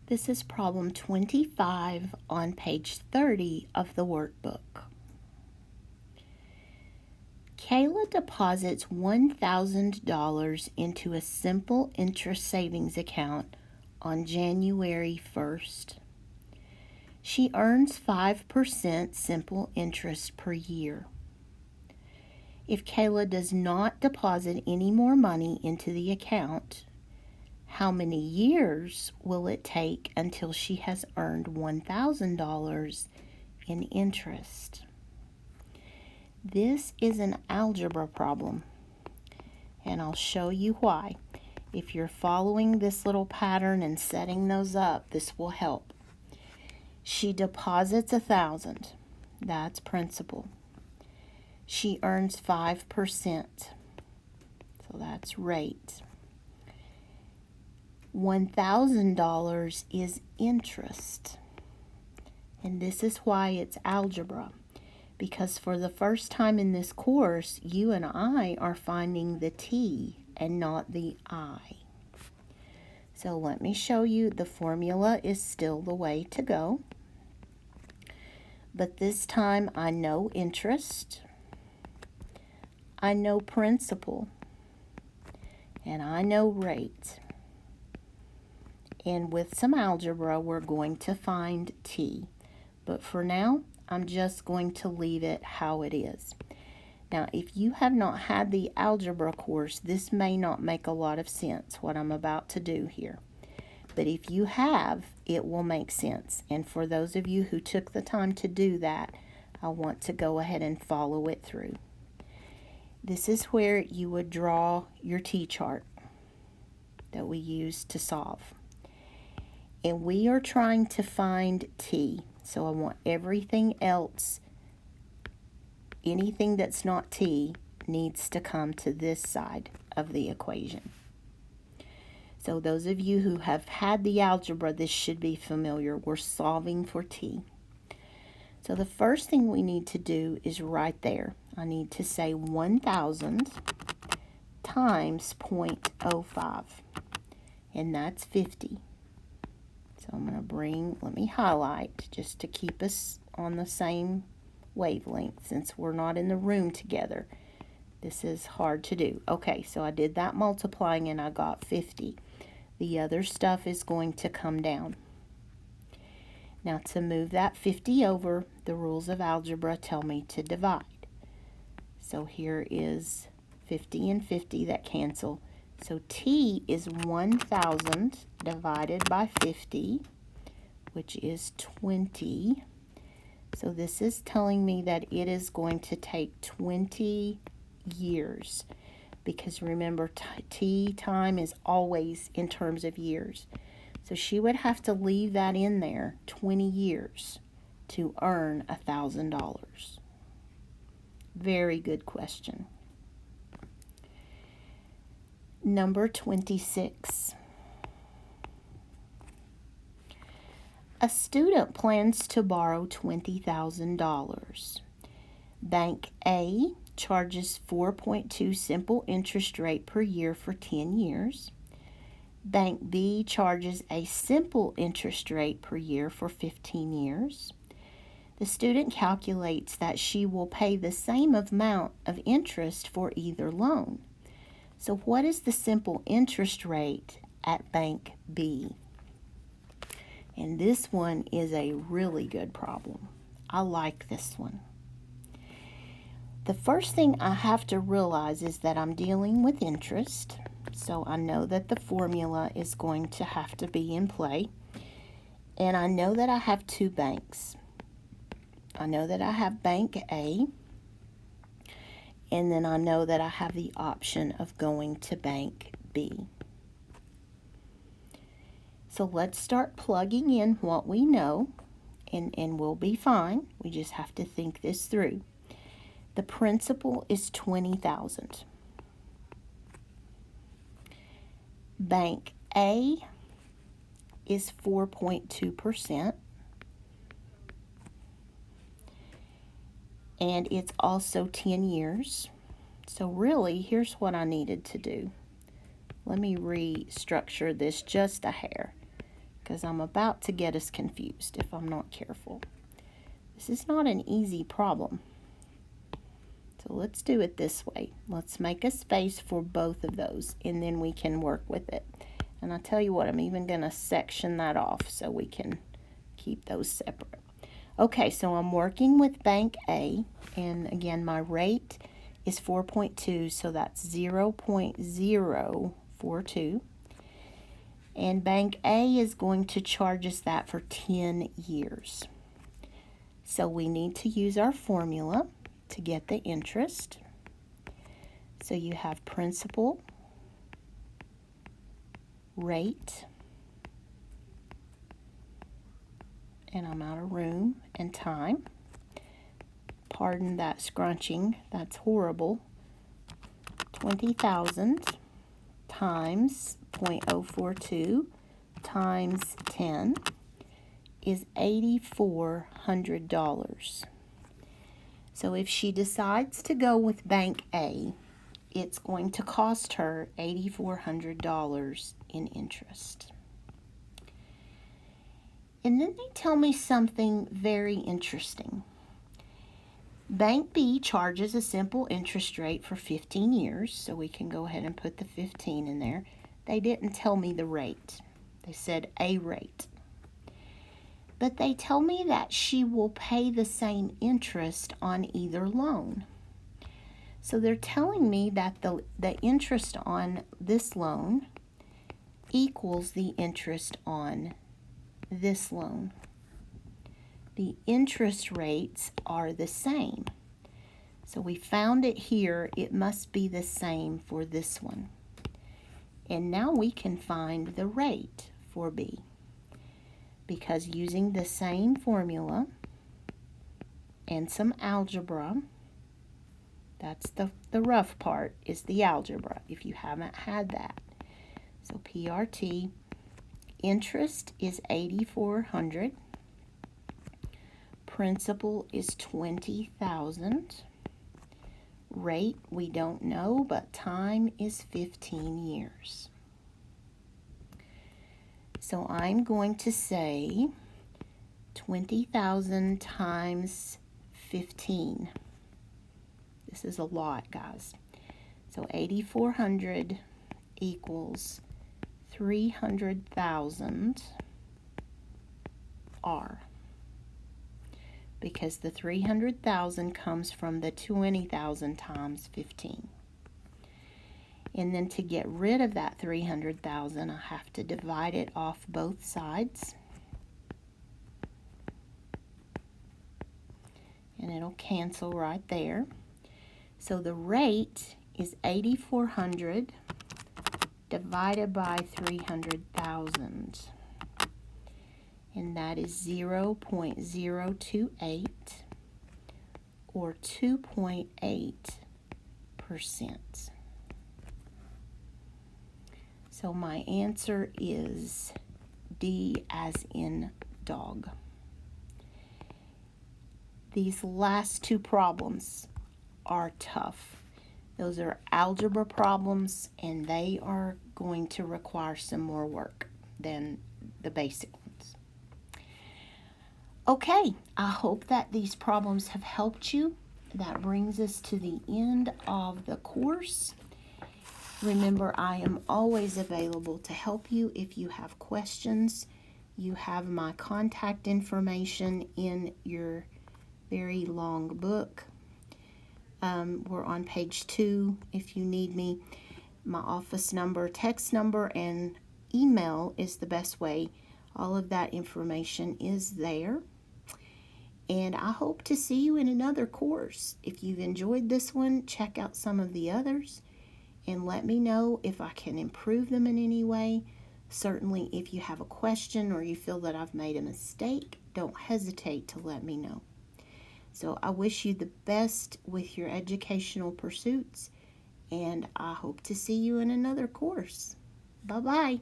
This is problem 25 on page 30 of the workbook. Kayla deposits $1,000 into a simple interest savings account on January 1st. She earns 5% simple interest per year. If Kayla does not deposit any more money into the account, how many years will it take until she has earned $1,000 in interest? This is an algebra problem, and I'll show you why. If you're following this little pattern and setting those up, this will help. She deposits $1,000. That's principal. She earns 5%. So that's rate. $1,000 is interest. And this is why it's algebra. Because for the first time in this course, you and I are finding the T and not the I. So let me show you. The formula is still the way to go. But this time I know interest, I know principal, and I know rate. And with some algebra, we're going to find T. But for now, I'm just going to leave it how it is. Now, if you have not had the algebra course, this may not make a lot of sense, what I'm about to do here. But if you have, it will make sense. And for those of you who took the time to do that, I want to go ahead and follow it through. This is where you would draw your T-chart that we use to solve. And we are trying to find T. So I want everything else, anything that's not T, needs to come to this side of the equation. So those of you who have had the algebra, this should be familiar. We're solving for T. So the first thing we need to do is right there. I need to say 1,000 times 0.05, and that's 50. So I'm going to let me highlight just to keep us on the same wavelength since we're not in the room together. This is hard to do. Okay, so I did that multiplying and I got 50. The other stuff is going to come down. Now to move that 50 over, the rules of algebra tell me to divide. So here is 50 and 50 that cancel. So T is 1,000 divided by 50, which is 20. So this is telling me that it is going to take 20 years. Because remember, T time is always in terms of years. So she would have to leave that in there, 20 years, to earn $1,000. Very good question. Number 26. A student plans to borrow $20,000. Bank A charges 4.2 simple interest rate per year for 10 years. Bank B charges a simple interest rate per year for 15 years. The student calculates that she will pay the same amount of interest for either loan. So what is the simple interest rate at Bank B? And this one is a really good problem. I like this one. The first thing I have to realize is that I'm dealing with interest. So I know that the formula is going to have to be in play. And I know that I have two banks. I know that I have Bank A. And then I know that I have the option of going to Bank B. So let's start plugging in what we know, and we'll be fine. We just have to think this through. The principal is $20,000. Bank A is 4.2%. And it's also 10 years. So really, here's what I needed to do. Let me restructure this just a hair. because I'm about to get us confused if I'm not careful. This is not an easy problem. So let's do it this way. Let's make a space for both of those, and then we can work with it. And I'll tell you what, I'm even going to section that off so we can keep those separate. Okay, so I'm working with bank A, and again, my rate is 4.2, so that's 0.042. And bank A is going to charge us that for 10 years. So we need to use our formula to get the interest. So you have principal, rate, and I'm out of room, and time. Pardon that scrunching, that's horrible. 20,000 times 0.042 times 10 is $8,400. So if she decides to go with bank A, it's going to cost her $8,400 in interest. And then they tell me something very interesting. Bank B charges a simple interest rate for 15 years, so we can go ahead and put the 15 in there. They didn't tell me the rate. They said a rate. But they tell me that she will pay the same interest on either loan. So they're telling me that the interest on this loan equals the interest on this loan. The interest rates are the same. So we found it here. It must be the same for this one. And now we can find the rate for B. Because using the same formula and some algebra, that's the rough part, is the algebra, if you haven't had that. So PRT, interest is $8,400. Principal is $20,000. Rate, we don't know, but time is 15 years. So I'm going to say 20,000 times 15. This is a lot, guys. So 8,400 equals 300,000 R. Because the 300,000 comes from the 20,000 times 15. And then to get rid of that 300,000, I have to divide it off both sides. And it'll cancel right there. So the rate is 8,400 divided by 300,000. And that is 0.028 or 2.8%. So my answer is D as in dog. These last two problems are tough. Those are algebra problems, and they are going to require some more work than the basic ones. Okay, I hope that these problems have helped you. That brings us to the end of the course. Remember, I am always available to help you if you have questions. You have my contact information in your very long book. We're on page 2 if you need me. My office number, text number, and email is the best way. All of that information is there. And I hope to see you in another course. If you've enjoyed this one, check out some of the others and let me know if I can improve them in any way. Certainly, if you have a question or you feel that I've made a mistake, don't hesitate to let me know. So I wish you the best with your educational pursuits, and I hope to see you in another course. Bye-bye.